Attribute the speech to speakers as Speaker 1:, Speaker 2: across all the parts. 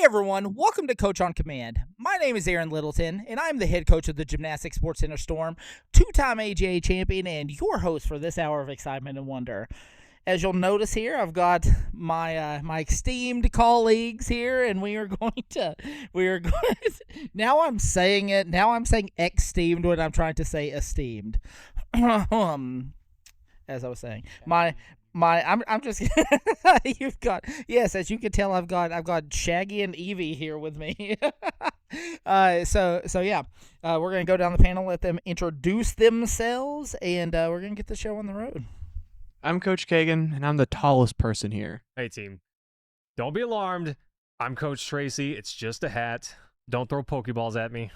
Speaker 1: everyone, welcome to Coach on Command. My name is Aaron Littleton, and I'm the head coach of the Gymnastics Sports Center Storm, two-time AJA champion, and your host for this hour of excitement and wonder. As you'll notice here, I've got my esteemed colleagues here, and we are going to now I'm saying esteemed when I'm trying to say esteemed. As I was saying, I'm just you've got, yes, as you can tell, I've got Shaggy and Evie here with me. So yeah, we're gonna go down the panel, let them introduce themselves, and we're gonna get the show on the road.
Speaker 2: I'm Coach Kaegan, and I'm the tallest person here.
Speaker 3: Hey team, don't be alarmed. I'm Coach Tracy. It's just a hat. Don't throw Pokeballs at me.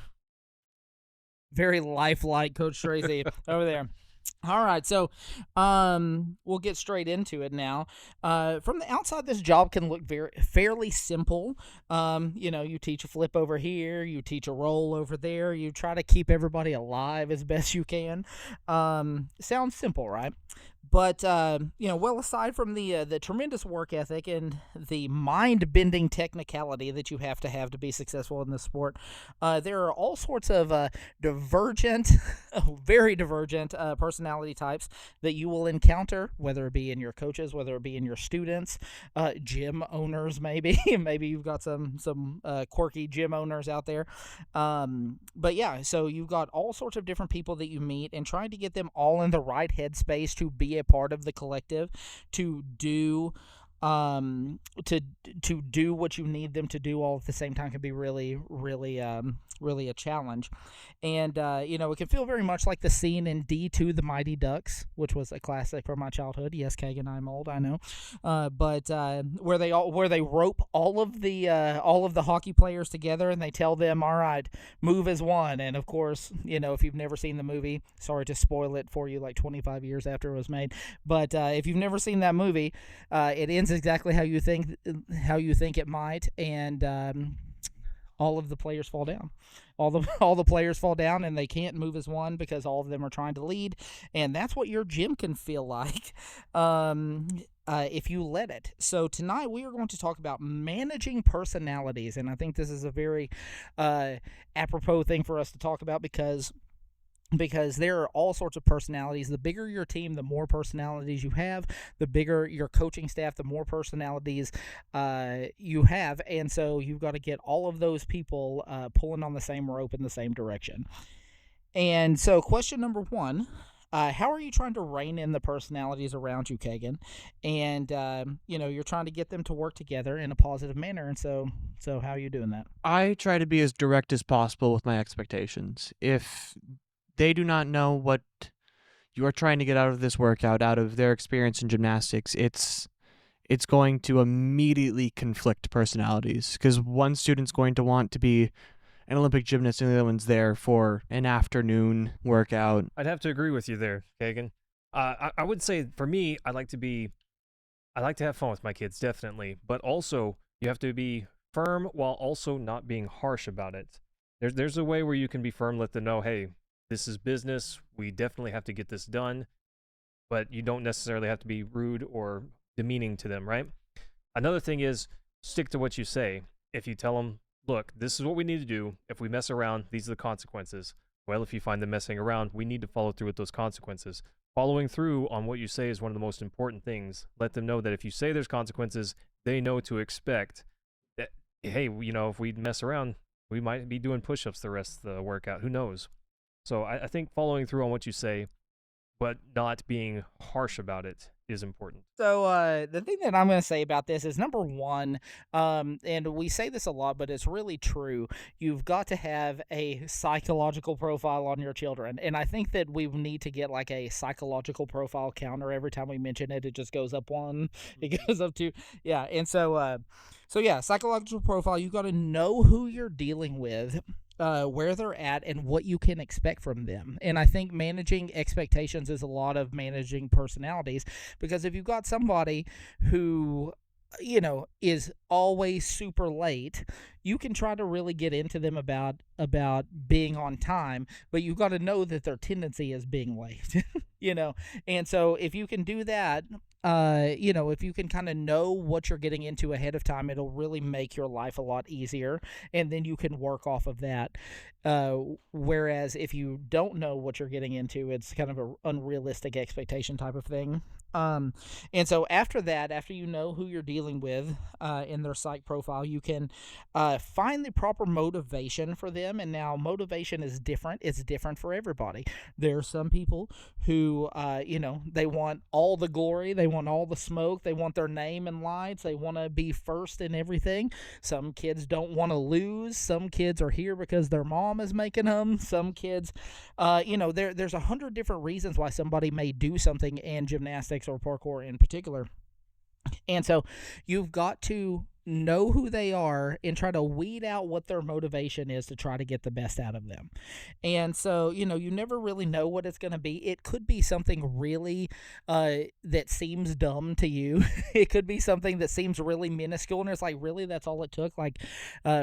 Speaker 1: Very lifelike Coach Tracy over there. All right, so we'll get straight into it now. From the outside, this job can look fairly simple. You teach a flip over here, you teach a roll over there, you try to keep everybody alive as best you can. Sounds simple, right? But, well, aside from the tremendous work ethic and the mind-bending technicality that you have to be successful in this sport, there are all sorts of very divergent personality types that you will encounter, whether it be in your coaches, whether it be in your students, gym owners maybe. Maybe you've got some quirky gym owners out there. But, yeah, so you've got all sorts of different people that you meet, and trying to get them all in the right headspace to be a part of the collective, to do what you need them to do all at the same time can be really a challenge. And it can feel very much like the scene in D2 The Mighty Ducks, which was a classic from my childhood. Yes, Kaegan, I'm old, I know. But where they rope all of the hockey players together, and they tell them, all right, move as one. And of course, if you've never seen the movie, sorry to spoil it for you like 25 years after it was made, but if you've never seen that movie, it ends exactly how you think it might, and all of the players fall down. All the players fall down, and they can't move as one because all of them are trying to lead, and that's what your gym can feel like if you let it. So tonight we are going to talk about managing personalities, and I think this is a very apropos thing for us to talk about because there are all sorts of personalities. The bigger your team, the more personalities you have. The bigger your coaching staff, the more personalities you have. And so you've got to get all of those people pulling on the same rope in the same direction. And so question number one, how are you trying to rein in the personalities around you, Kaegan? And, you're trying to get them to work together in a positive manner. And so how are you doing that?
Speaker 2: I try to be as direct as possible with my expectations. If they do not know what you are trying to get out of this workout, out of their experience in gymnastics, it's going to immediately conflict personalities, because one student's going to want to be an Olympic gymnast and the other one's there for an afternoon workout.
Speaker 3: I'd have to agree with you there, Kaegan. I would say for me, I like to have fun with my kids, definitely, but also you have to be firm while also not being harsh about it. There's a way where you can be firm, let them know, hey, this is business. We definitely have to get this done, but you don't necessarily have to be rude or demeaning to them, right? Another thing is stick to what you say. If you tell them, look, this is what we need to do. If we mess around, these are the consequences. Well, if you find them messing around, we need to follow through with those consequences. Following through on what you say is one of the most important things. Let them know that if you say there's consequences, they know to expect that, hey, if we mess around, we might be doing push-ups the rest of the workout. Who knows? So I think following through on what you say, but not being harsh about it, is important.
Speaker 1: So the thing that I'm going to say about this is, number one, and we say this a lot, but it's really true, you've got to have a psychological profile on your children. And I think that we need to get like a psychological profile counter every time we mention it. It just goes up one, it goes up two. Yeah, and so yeah, psychological profile, you've got to know who you're dealing with, where they're at, and what you can expect from them. And I think managing expectations is a lot of managing personalities, because if you've got somebody who is always super late, you can try to really get into them about being on time, but you've got to know that their tendency is being late. And so if you can do that, if you can kind of know what you're getting into ahead of time, it'll really make your life a lot easier, and then you can work off of that. Whereas if you don't know what you're getting into, it's kind of an unrealistic expectation type of thing. And so after that, after you know who you're dealing with in their psych profile, you can find the proper motivation for them. And now motivation is different. It's different for everybody. There are some people who, they want all the glory. They want all the smoke. They want their name in lights. They want to be first in everything. Some kids don't want to lose. Some kids are here because their mom is making them. Some kids, there's 100 different reasons why somebody may do something in gymnastics or parkour in particular. And so you've got to know who they are and try to weed out what their motivation is to try to get the best out of them. And so, you never really know what it's going to be. It could be something really that seems dumb to you. It could be something that seems really minuscule, and it's like, really, that's all it took? Like,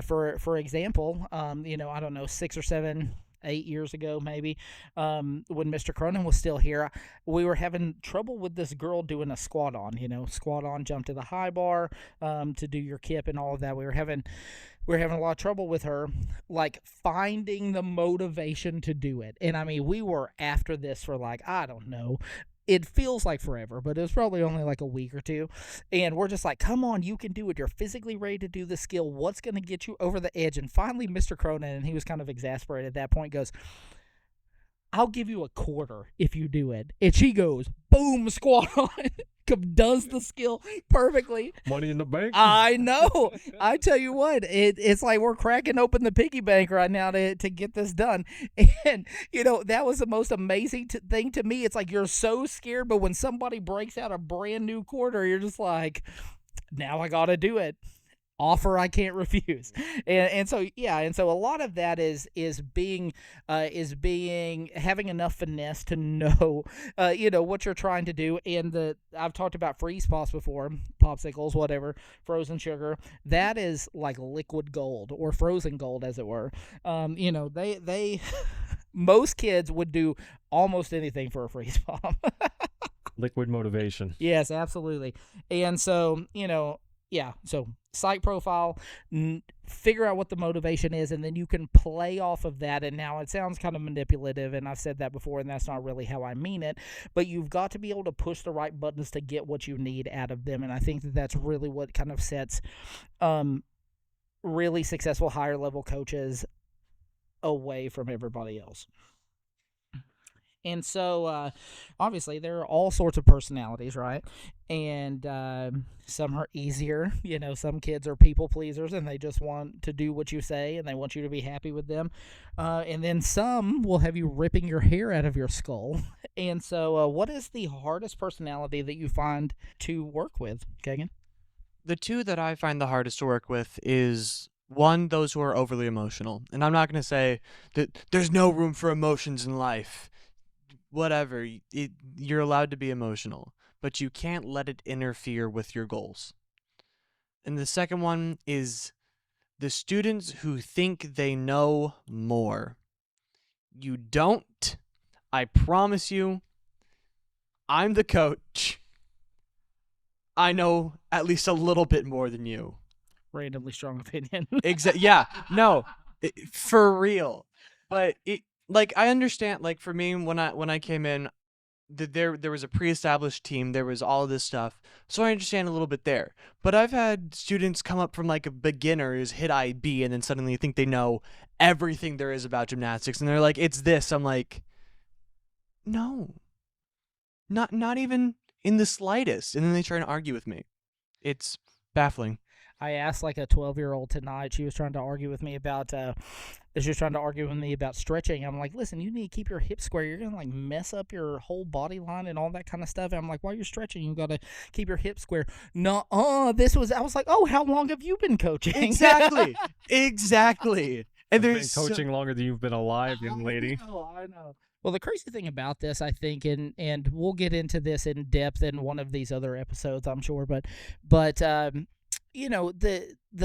Speaker 1: for example, I don't know, 6 or 7 8 years ago, maybe, when Mr. Cronin was still here, we were having trouble with this girl doing a squat on, jump to the high bar, to do your kip and all of that. We were having a lot of trouble with her, like, finding the motivation to do it. And I mean, we were after this for, like, I don't know, it feels like forever, but it was probably only like a week or two. And we're just like, come on, you can do it. You're physically ready to do the skill. What's going to get you over the edge? And finally, Mr. Cronin, and he was kind of exasperated at that point, goes, I'll give you $0.25 if you do it. And she goes, boom, squat on. Does the skill perfectly.
Speaker 3: Money in the bank.
Speaker 1: I know. I tell you what, it's like we're cracking open the piggy bank right now to get this done. And, that was the most amazing thing to me. It's like you're so scared, but when somebody breaks out a brand new quarter, you're just like, now I got to do it. Offer I can't refuse. And so a lot of that is having enough finesse to know what you're trying to do. And I've talked about freeze pops before, popsicles, whatever, frozen sugar. That is like liquid gold, or frozen gold, as it were. They most kids would do almost anything for a freeze pop.
Speaker 3: Liquid motivation.
Speaker 1: Yes, absolutely. And so, so psych profile, figure out what the motivation is, and then you can play off of that. And now it sounds kind of manipulative, and I've said that before, and that's not really how I mean it, but you've got to be able to push the right buttons to get what you need out of them. And I think that that's really what kind of sets really successful higher level coaches away from everybody else. And so, obviously, there are all sorts of personalities, right? And some are easier. Some kids are people pleasers, and they just want to do what you say, and they want you to be happy with them. And then some will have you ripping your hair out of your skull. And so, what is the hardest personality that you find to work with, Kaegan?
Speaker 2: The two that I find the hardest to work with is, one, those who are overly emotional. And I'm not going to say that there's no room for emotions in life. Whatever, you're allowed to be emotional, but you can't let it interfere with your goals. And the second one is the students who think they know more. You don't. I promise you, I'm the coach. I know at least a little bit more than you.
Speaker 1: Randomly strong opinion.
Speaker 2: Yeah, no, for real. But I understand, for me, when I came in, there was a pre-established team, there was all this stuff, so I understand a little bit there. But I've had students come up from a beginner who's hit IB and then suddenly think they know everything there is about gymnastics, and they're like, it's this. I'm like, no, not even in the slightest. And then they try to argue with me. It's baffling.
Speaker 1: I asked a 12-year-old tonight. She was trying to argue with me about stretching. I'm like, listen, you need to keep your hips square. You're gonna mess up your whole body line and all that kind of stuff. And I'm like, while you're stretching, you gotta keep your hips square. No, I was like, oh, how long have you been coaching?
Speaker 2: Exactly. And
Speaker 3: I've been coaching longer than you've been alive, young lady.
Speaker 1: I know. Well, the crazy thing about this, I think, and we'll get into this in depth in one of these other episodes, I'm sure, but the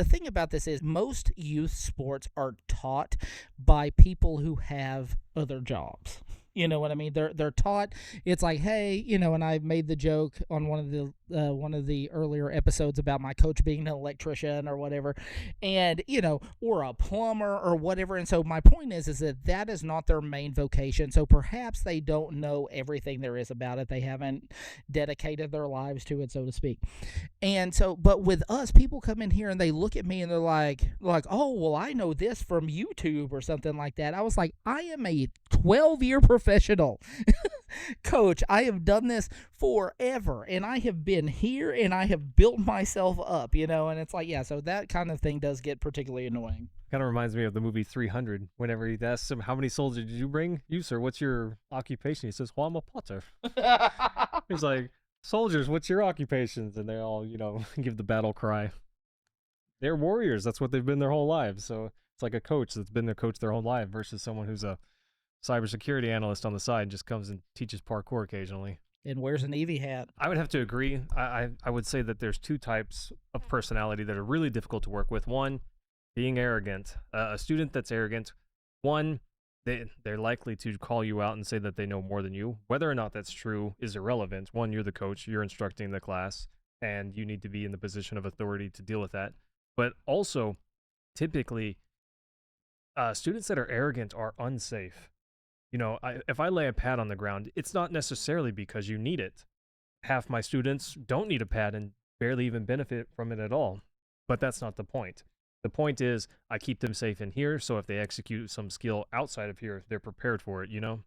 Speaker 1: thing about this is most youth sports are taught by people who have other jobs. You know what I mean? They're taught. It's like, hey, and I made the joke on one of the earlier episodes about my coach being an electrician or whatever, and or a plumber or whatever. And so my point is that is not their main vocation. So perhaps they don't know everything there is about it. They haven't dedicated their lives to it, so to speak. And so, but with us, people come in here and they look at me and they're like, oh, well, I know this from YouTube or something like that. I was like, I am a 12-year professional coach. I have done this forever, and I have been here, and I have built myself up, and it's like, yeah, so that kind of thing does get particularly annoying.
Speaker 3: Kind of reminds me of the movie 300, whenever he asks him, how many soldiers did you bring? You, sir, what's your occupation? He says, well, I'm a potter. He's like, soldiers, what's your occupations? And they all, give the battle cry. They're warriors. That's what they've been their whole lives. So it's like a coach that's been their coach their whole life versus someone who's a cybersecurity analyst on the side and just comes and teaches parkour occasionally.
Speaker 1: And wears an Eevee hat.
Speaker 3: I would have to agree. I would say that there's two types of personality that are really difficult to work with. One, being arrogant. A student that's arrogant, one, they're likely to call you out and say that they know more than you. Whether or not that's true is irrelevant. One, you're the coach, you're instructing the class, and you need to be in the position of authority to deal with that. But also, typically, students that are arrogant are unsafe. If I lay a pad on the ground, it's not necessarily because you need it. Half my students don't need a pad and barely even benefit from it at all. But that's not the point. The point is I keep them safe in here, so if they execute some skill outside of here, they're prepared for it, And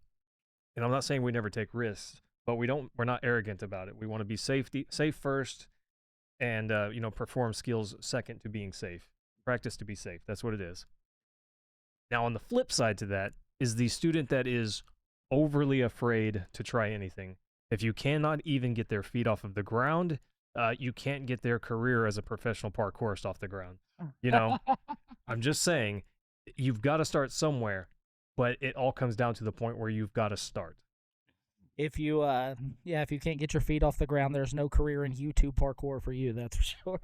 Speaker 3: I'm not saying we never take risks, but we're not arrogant about it. We want to be safe first and perform skills second to being safe. Practice to be safe. That's what it is. Now, on the flip side to that, is the student that is overly afraid to try anything. If you cannot even get their feet off of the ground, you can't get their career as a professional parkourist off the ground. I'm just saying, you've got to start somewhere, but it all comes down to the point where you've got to start.
Speaker 1: If you can't get your feet off the ground, there's no career in YouTube parkour for you, that's for sure.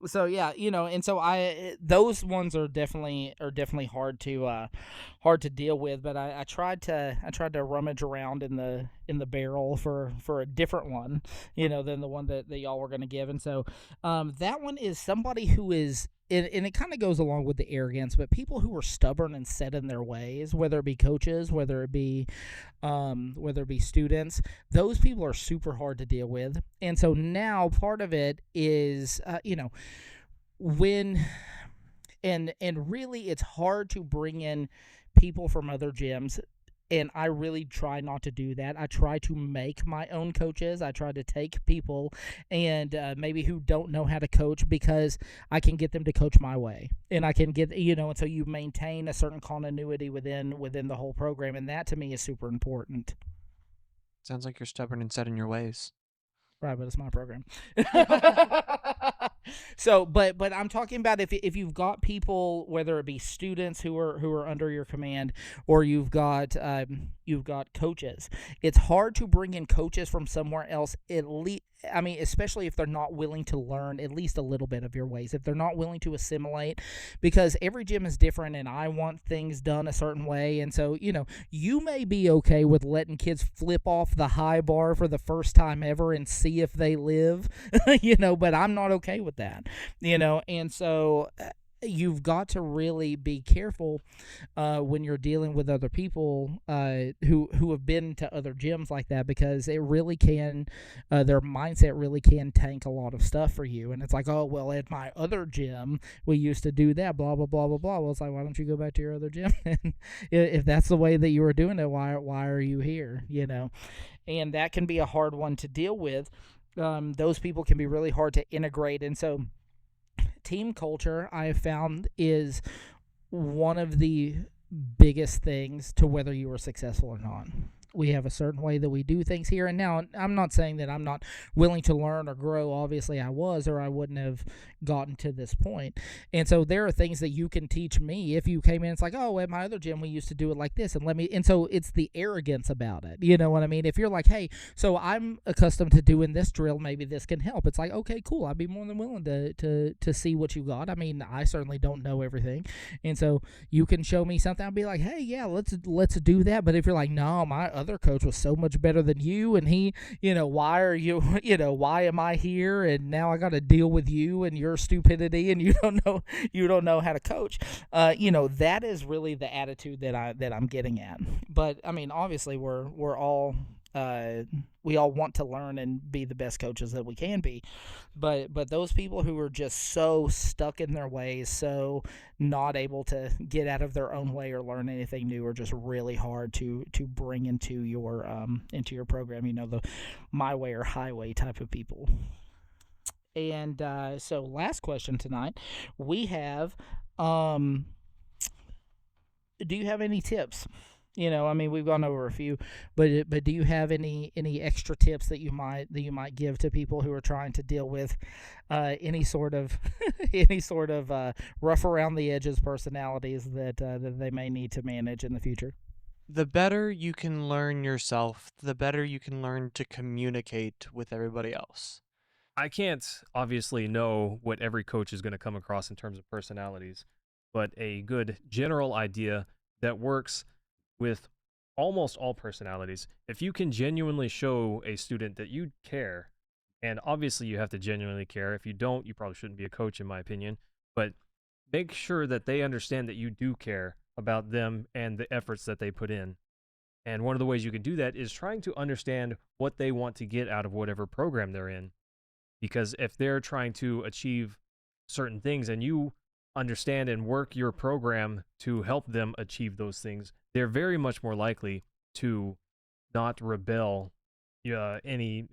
Speaker 1: So yeah, and so those ones are definitely hard to deal with. But I tried to rummage around in the barrel for a different one, than the one that y'all were gonna give. And so that one is somebody who is. And it kind of goes along with the arrogance, but people who are stubborn and set in their ways, whether it be coaches, whether it be students, those people are super hard to deal with. And so now part of it is, when, and really it's hard to bring in people from other gyms. And I really try not to do that. I try to make my own coaches. I try to take people and maybe who don't know how to coach, because I can get them to coach my way. And I can get, and so you maintain a certain continuity within the whole program. And that to me is super important.
Speaker 2: Sounds like you're stubborn and set in your ways.
Speaker 1: Right, but it's my program. So, but I'm talking about if you've got people, whether it be students who are under your command, or you've got coaches. It's hard to bring in coaches from somewhere else. At least, especially if they're not willing to learn at least a little bit of your ways. If they're not willing to assimilate, because every gym is different, and I want things done a certain way. And so, you may be okay with letting kids flip off the high bar for the first time ever and see if they live, but I'm not okay with that, and so you've got to really be careful when you're dealing with other people who have been to other gyms like that, because it really can, their mindset really can tank a lot of stuff for you. And it's like, oh, well, at my other gym, we used to do that, blah, blah, blah, blah, blah. Well, it's like, why don't you go back to your other gym? And if that's the way that you were doing it, why are you here? And that can be a hard one to deal with. Those people can be really hard to integrate. And so team culture, I have found, is one of the biggest things to whether you are successful or not. we have a certain way that we do things here. And now I'm not saying that I'm not willing to learn or grow. Obviously I was, or I wouldn't have gotten to this point. And so there are things that you can teach me if you came in. It's like, oh, at my other gym we used to do it like this, and so it's the arrogance about it. You know what I mean? If you're like, hey, so I'm accustomed to doing this drill, maybe this can help. It's like, okay, cool. I'd be more than willing to see what you got. I mean, I certainly don't know everything. And so you can show me something. I'll be like, hey, yeah, let's do that. But if you're like, no, my other coach was so much better than you, and he, why are you, why am I here, and now I got to deal with you and your stupidity, and you don't know how to coach. That is really the attitude that I'm getting at. But I mean, obviously, we're all. We all want to learn and be the best coaches that we can be, but those people who are just so stuck in their ways, so not able to get out of their own way or learn anything new, are just really hard to bring into your program. The my way or highway type of people. And so, last question tonight, we have, do you have any tips? I mean, we've gone over a few, but do you have any extra tips that you might give to people who are trying to deal with any sort of rough around the edges personalities that they may need to manage in the future?
Speaker 2: The better you can learn yourself, the better you can learn to communicate with everybody else.
Speaker 3: I can't obviously know what every coach is going to come across in terms of personalities, but a good general idea that works with almost all personalities. If you can genuinely show a student that you care, and obviously you have to genuinely care. If you don't, you probably shouldn't be a coach, in my opinion, but make sure that they understand that you do care about them and the efforts that they put in. And one of the ways you can do that is trying to understand what they want to get out of whatever program they're in. Because if they're trying to achieve certain things and you understand and work your program to help them achieve those things, they're very much more likely to not rebel any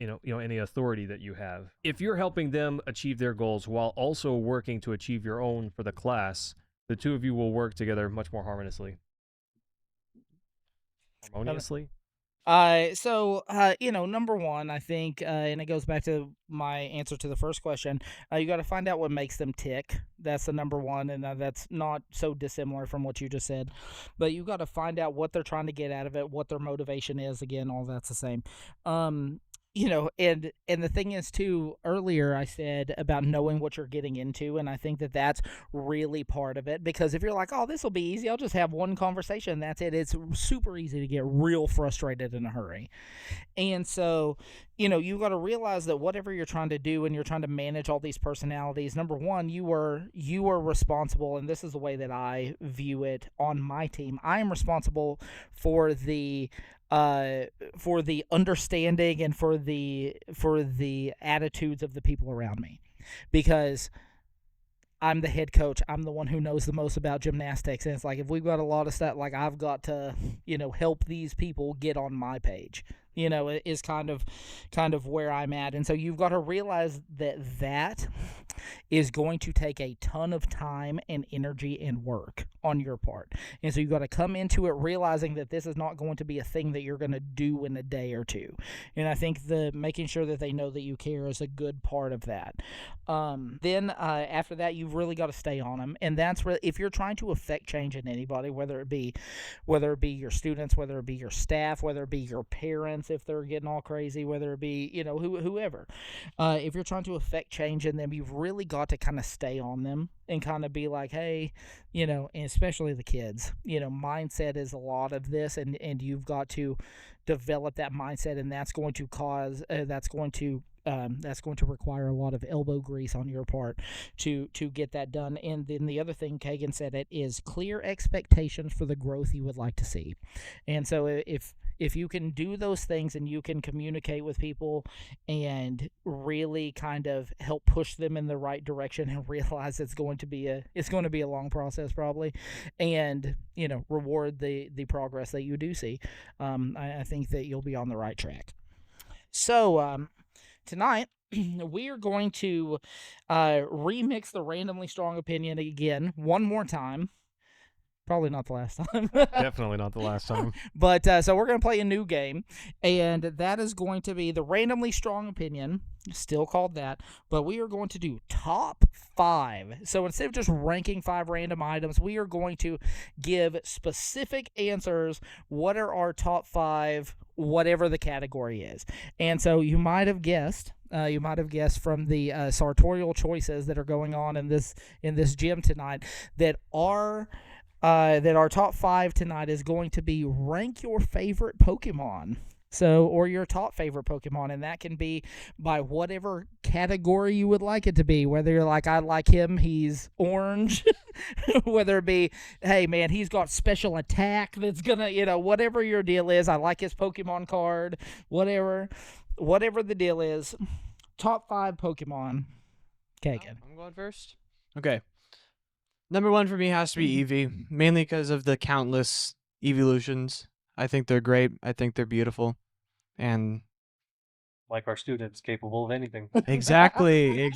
Speaker 3: authority that you have. If you're helping them achieve their goals while also working to achieve your own for the class, the two of you will work together much more harmoniously.
Speaker 1: Number one, I think, and it goes back to my answer to the first question, you got to find out what makes them tick. That's the number one, and that's not so dissimilar from what you just said. But you got to find out what they're trying to get out of it, what their motivation is. Again, all that's the same. And the thing is too, earlier I said about knowing what you're getting into, and I think that that's really part of it, because if you're like, oh, this will be easy, I'll just have one conversation, that's it, it's super easy to get real frustrated in a hurry. And so, you got to realize that whatever you're trying to do and you're trying to manage all these personalities, number one, you are responsible, and this is the way that I view it on my team. I am responsible for the understanding and for the attitudes of the people around me, because I'm the head coach. I'm the one who knows the most about gymnastics, and it's like, if we've got a lot of stuff, like, I've got to help these people get on my page. It is kind of where I'm at. And so you've got to realize that is going to take a ton of time and energy and work on your part. And so you've got to come into it realizing that this is not going to be a thing that you're going to do in a day or two. And I think making sure that they know that you care is a good part of that. Then after that, you've really got to stay on them. And that's really, if you're trying to affect change in anybody, whether it be your students, whether it be your staff, whether it be your parents, if they're getting all crazy, whether it be, whoever, if you're trying to affect change in them, you've really got to kind of stay on them and kind of be like, hey, and especially the kids, mindset is a lot of this, and you've got to develop that mindset, and that's going to require a lot of elbow grease on your part to get that done. And then the other thing, Kaegan said it, is clear expectations for the growth you would like to see. And so if you can do those things and you can communicate with people and really kind of help push them in the right direction, and realize it's going to be a long process probably, and reward the progress that you do see, I think that you'll be on the right track. So tonight, we are going to remix the randomly strong opinion again one more time. Probably not the last time.
Speaker 3: Definitely not the last time.
Speaker 1: But so we're going to play a new game, and that is going to be the randomly strong opinion, still called that, but we are going to do top 5. So instead of just ranking 5 random items, we are going to give specific answers. What are our top 5, whatever the category is? And so you might have guessed. You might have guessed from the sartorial choices that are going on in this gym tonight that our top 5 tonight is going to be rank your favorite Pokemon. So, or your top favorite Pokemon, and that can be by whatever category you would like it to be. Whether you're like, I like him, he's orange. Whether it be, hey man, he's got special attack that's gonna, whatever your deal is. I like his Pokemon card. Whatever the deal is. Top 5 Pokemon. Kaegan.
Speaker 2: I'm going first. Okay. Number 1 for me has to be Eevee, mainly because of the countless evolutions. I think they're great. I think they're beautiful. And
Speaker 3: Like our students, capable of anything.
Speaker 2: exactly.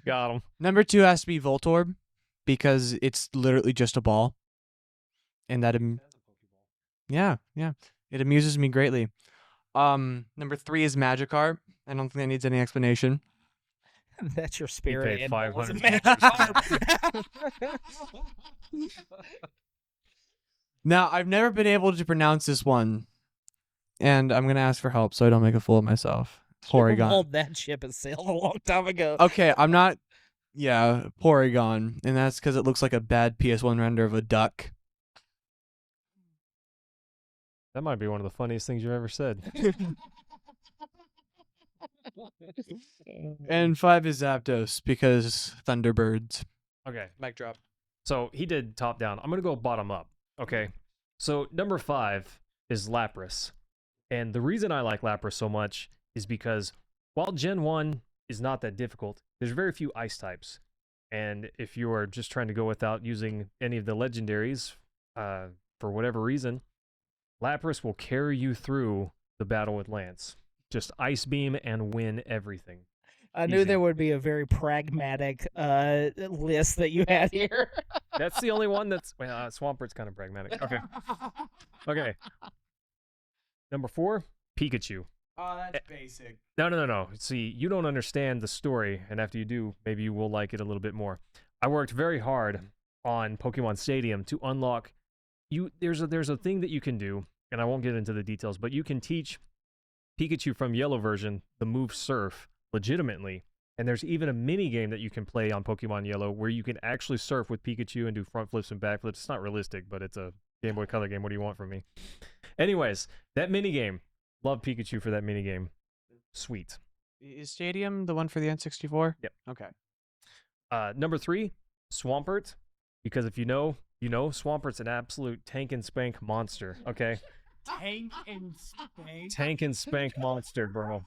Speaker 3: Got him.
Speaker 2: Number 2 has to be Voltorb, because it's literally just a ball. And that yeah. It amuses me greatly. Number 3 is Magikarp. I don't think that needs any explanation.
Speaker 1: That's your spirit.
Speaker 3: He paid $500.
Speaker 2: Now, I've never been able to pronounce this one, and I'm going to ask for help so I don't make a fool of myself. Porygon.
Speaker 1: That ship has sailed a long time ago.
Speaker 2: Okay, I'm not... Yeah, Porygon, and that's because it looks like a bad PS1 render of a duck.
Speaker 3: That might be one of the funniest things you've ever said.
Speaker 2: And 5 is Zapdos, because Thunderbirds.
Speaker 3: Okay.
Speaker 2: Mic drop.
Speaker 3: So he did top down. I'm going to go bottom up. Okay. So number 5 is Lapras. And the reason I like Lapras so much is because while Gen 1 is not that difficult, there's very few ice types. And if you are just trying to go without using any of the legendaries, for whatever reason, Lapras will carry you through the battle with Lance. Just Ice Beam and win everything.
Speaker 1: I knew there would be a very pragmatic list that you had here.
Speaker 3: That's the only one that's... Well, Swampert's kind of pragmatic. Okay. Okay. Number 4, Pikachu.
Speaker 2: Oh, that's basic.
Speaker 3: No. See, you don't understand the story, and after you do, maybe you will like it a little bit more. I worked very hard on Pokemon Stadium to unlock... There's a thing that you can do, and I won't get into the details, but you can teach Pikachu from Yellow version the move Surf legitimately, and there's even a mini game that you can play on Pokemon Yellow where you can actually surf with Pikachu and do front flips and back flips. It's not realistic, but it's a Game Boy Color game. What do you want from me? Anyways, that mini game, love Pikachu for that mini game. Sweet.
Speaker 2: Is Stadium the one for the N64?
Speaker 3: Yep.
Speaker 2: Okay.
Speaker 3: Number 3, Swampert, because if you know, Swampert's an absolute tank and spank monster. Okay.
Speaker 2: Tank and Spank.
Speaker 3: Tank and spank monster, bro.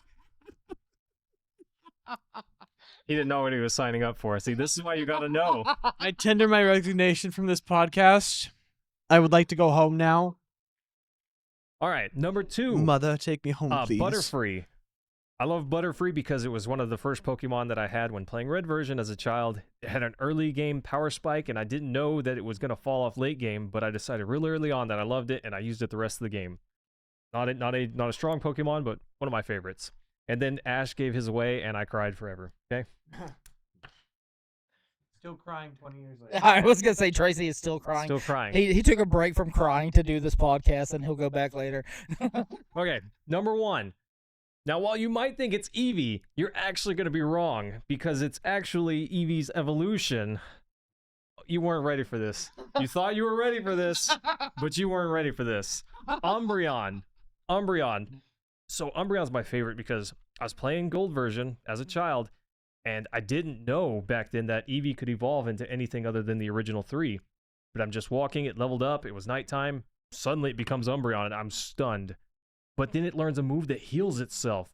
Speaker 3: He didn't know what he was signing up for. See, this is why you gotta know.
Speaker 2: I tender my resignation from this podcast. I would like to go home now.
Speaker 3: All right, number 2.
Speaker 2: Mother, take me home, please.
Speaker 3: Butterfree. I love Butterfree because it was one of the first Pokemon that I had when playing Red version as a child. It had an early game power spike, and I didn't know that it was going to fall off late game, but I decided really early on that I loved it, and I used it the rest of the game. Not a strong Pokemon, but one of my favorites. And then Ash gave his away, and I cried forever. Okay?
Speaker 2: Still crying 20 years later.
Speaker 1: I was going to say Tracy is still crying.
Speaker 3: Still crying.
Speaker 1: He took a break from crying to do this podcast, and he'll go back later.
Speaker 3: Okay, number 1. Now, while you might think it's Eevee, you're actually going to be wrong, because it's actually Eevee's evolution. You weren't ready for this. You thought you were ready for this, but you weren't ready for this. Umbreon. So Umbreon's my favorite because I was playing Gold version as a child, and I didn't know back then that Eevee could evolve into anything other than the original 3. But I'm just walking, it leveled up, it was nighttime, suddenly it becomes Umbreon, and I'm stunned. But then it learns a move that heals itself,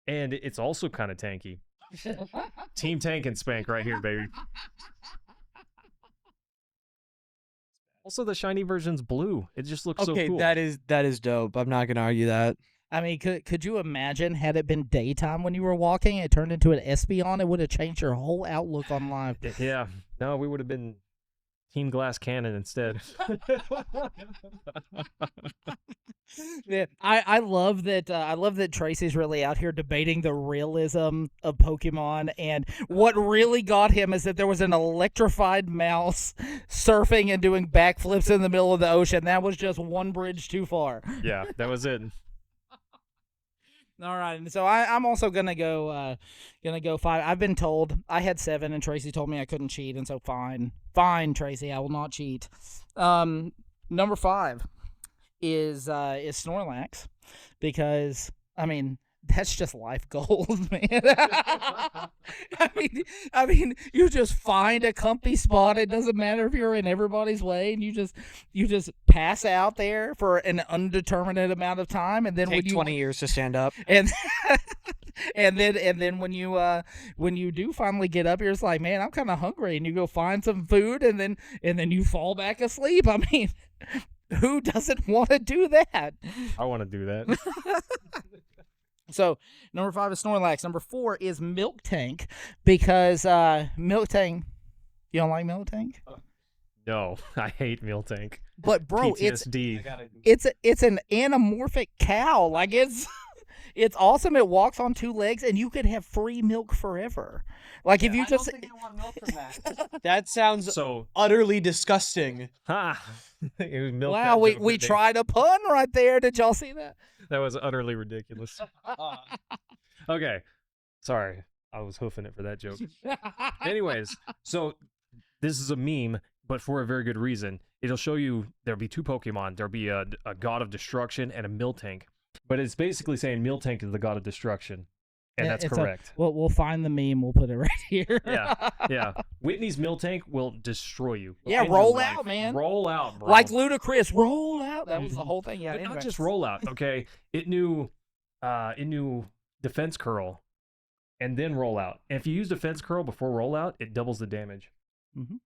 Speaker 3: and it's also kind of tanky. Team Tank and Spank right here, baby. Also, the shiny version's blue. It just looks so cool.
Speaker 2: Okay, that is dope. I'm not gonna argue that.
Speaker 1: I mean, could you imagine had it been daytime when you were walking, it turned into an Espeon, it would have changed your whole outlook on life.
Speaker 3: Yeah. No, we would have been Team Glass Cannon instead.
Speaker 1: Yeah, I love that. I love that Tracy's really out here debating the realism of Pokemon, and what really got him is that there was an electrified mouse surfing and doing backflips in the middle of the ocean. That was just one bridge too far.
Speaker 3: Yeah, that was it.
Speaker 1: All right, and so I'm also gonna go 5. I've been told I had 7, and Tracy told me I couldn't cheat, and so fine, Tracy, I will not cheat. Number 5 is Snorlax, because I mean that's just life goals, man. I mean, you just find a comfy spot. It doesn't matter if you're in everybody's way, and you just pass out there for an undeterminate amount of time, and then
Speaker 2: Take
Speaker 1: when you
Speaker 2: 20 years to stand up.
Speaker 1: and and then when you do finally get up, you're just like, man, I'm kind of hungry, and you go find some food, and then you fall back asleep. I mean, who doesn't want to do that?
Speaker 3: I want to do that.
Speaker 1: So number 5 is Snorlax. Number 4 is Milk Tank, because Milk Tank. You don't like Milk Tank?
Speaker 3: No, I hate Miltank.
Speaker 1: But bro,
Speaker 3: PTSD.
Speaker 1: it's an anamorphic cow. Like it's awesome. It walks on 2 legs, and you could have free milk forever. Like if you just.
Speaker 2: I don't think I want milk from that. That sounds
Speaker 3: So,
Speaker 2: utterly disgusting.
Speaker 3: ha! It was milk
Speaker 1: Wow,
Speaker 3: that
Speaker 1: we
Speaker 3: joke
Speaker 1: tried a pun right there. Did y'all see that?
Speaker 3: That was utterly ridiculous. Okay, sorry, I was hoofing it for that joke. Anyways, so this is a meme, but for a very good reason. It'll show you there'll be 2 Pokemon. There'll be a god of destruction and a Miltank. But it's basically saying Miltank is the god of destruction. And that's correct.
Speaker 1: We'll find the meme. We'll put it right here.
Speaker 3: Yeah. Whitney's Miltank will destroy you.
Speaker 1: Yeah,
Speaker 3: End your
Speaker 1: roll
Speaker 3: life.
Speaker 1: out, man.
Speaker 3: Roll out, bro.
Speaker 1: Like Ludacris, roll out. That was the whole thing. Yeah,
Speaker 3: But
Speaker 1: anyway.
Speaker 3: not just roll out, okay? It knew defense curl and then roll out. And if you use defense curl before roll out, it doubles the damage.
Speaker 1: Mhm.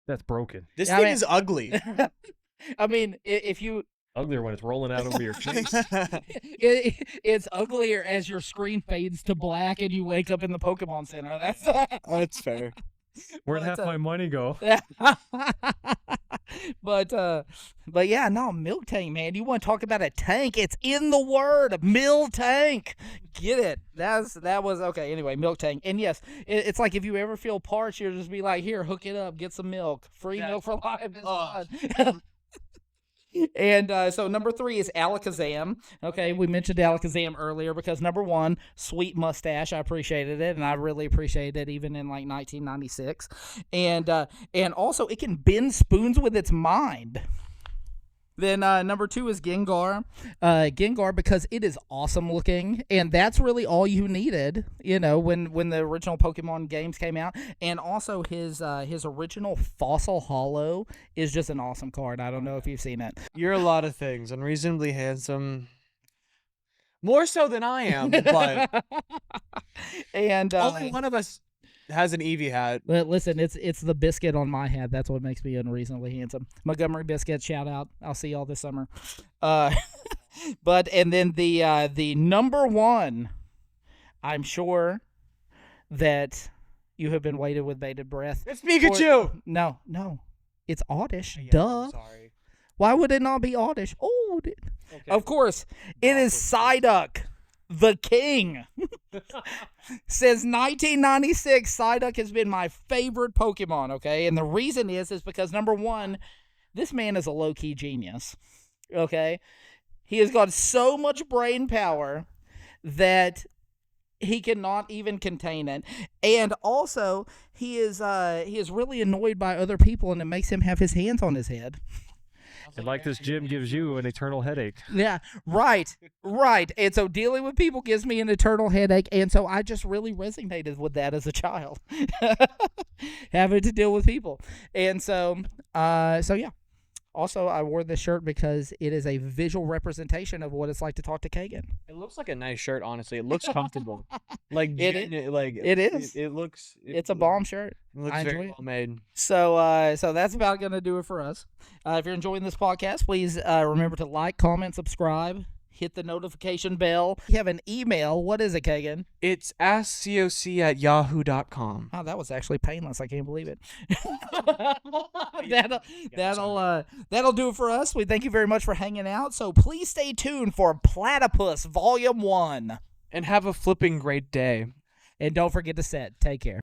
Speaker 3: That's broken.
Speaker 2: This
Speaker 1: Yeah,
Speaker 2: thing
Speaker 1: I mean-
Speaker 2: is ugly.
Speaker 1: I mean, if you,
Speaker 3: Uglier when it's rolling out over your face.
Speaker 1: it's uglier as your screen fades to black and you wake up in the Pokemon Center. That's
Speaker 2: That's fair.
Speaker 3: Where'd half my money go?
Speaker 1: but yeah, no, Milk Tank, man. You want to talk about a tank? It's in the word, Milk Tank. Get it? That was okay. Anyway, Milk Tank, and yes, it's like if you ever feel parched, you'll just be like, here, hook it up, get some milk, free milk for life. It's fun. And so number 3 is Alakazam. Okay, we mentioned Alakazam earlier because number 1, sweet mustache. I appreciated it, and I really appreciated it even in like 1996. And also it can bend spoons with its mind. Then number 2 is Gengar. Gengar, because it is awesome looking, and that's really all you needed, when the original Pokemon games came out. And also his original Fossil Hollow is just an awesome card. I don't know if you've seen it.
Speaker 2: You're a lot of things. Unreasonably handsome. More so than I am, but
Speaker 1: And
Speaker 2: only one of us has an Eevee hat.
Speaker 1: listen, it's the biscuit on my hat. That's what makes me unreasonably handsome. Montgomery Biscuit, shout out. I'll see y'all this summer. And then the number 1, I'm sure that you have been waiting with bated breath.
Speaker 2: It's Pikachu!
Speaker 1: No, it's Oddish.
Speaker 2: Yeah,
Speaker 1: Duh.
Speaker 2: I'm sorry.
Speaker 1: Why would it not be Oddish? Oh,
Speaker 2: Okay.
Speaker 1: of course, it is Psyduck, the king. Since 1996, Psyduck has been my favorite Pokemon, okay? And the reason is because, number 1, this man is a low-key genius, okay? He has got so much brain power that he cannot even contain it. And also, he is really annoyed by other people, and it makes him have his hands on his head.
Speaker 3: And like this gym gives you an eternal headache.
Speaker 1: Yeah, right. And so dealing with people gives me an eternal headache, and so I just really resonated with that as a child, having to deal with people. And so yeah. Also, I wore this shirt because it is a visual representation of what it's like to talk to Kaegan.
Speaker 2: It looks like a nice shirt, honestly. It looks comfortable. Like
Speaker 1: It is.
Speaker 2: it is. It looks.
Speaker 1: It's a bomb shirt.
Speaker 2: It looks
Speaker 1: I enjoy
Speaker 2: very
Speaker 1: it.
Speaker 2: well made.
Speaker 1: So that's about going to do it for us. If you're enjoying this podcast, please remember to like, comment, subscribe, hit the notification bell. You have an email. What is it, Kaegan?
Speaker 2: It's askcoc@yahoo.com.
Speaker 1: Oh, that was actually painless. I can't believe it. That'll do it for us. We thank you very much for hanging out. So please stay tuned for Platypus Volume 1.
Speaker 2: And have a flipping great day.
Speaker 1: And don't forget to set. Take care.